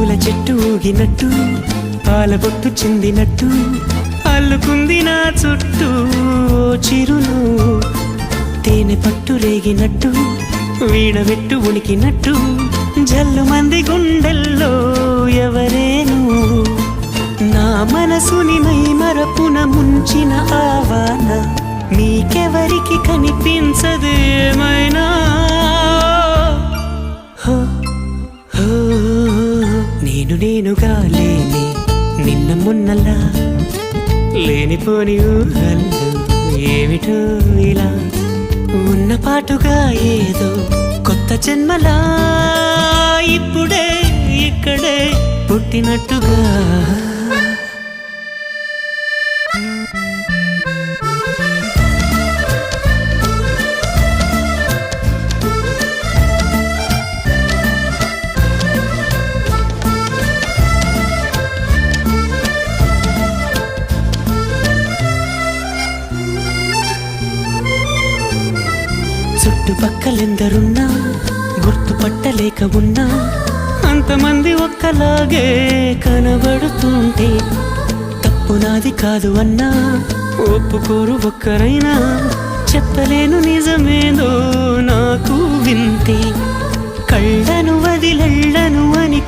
పూల చెట్టు ఊగినట్టు పాల బొట్టు చిందినట్టు అల్లుకుంది నా చుట్టూ చిరును తేనె పట్టు రేగినట్టు వీడబెట్టు ఉనికినట్టు జల్లు మంది గుండెల్లో ఎవరేను నా మనసుని మై మరపున ముంచిన ఆవాన నీకెవరికి కనిపించదు ఏమైనా నేనుగా లేని నిన్న మొన్నలా లేనిపోని ఊహల్లో ఏమిటో ఇలా ఉన్న పాటుగా ఏదో కొత్త జన్మలా ఇప్పుడే ఇక్కడే పుట్టినట్టుగా చుట్టుపక్కలెందరున్నా గుర్తుపట్టలేక ఉన్నా అంతమంది ఒక్కలాగే కనబడుతుంటే తప్పు నాది కాదు అన్నా ఒప్పుకోరు ఒక్కరైనా చెప్పలేను నిజమేదో నాకు వింతే కళ్ళను వదిలెళ్ళను అని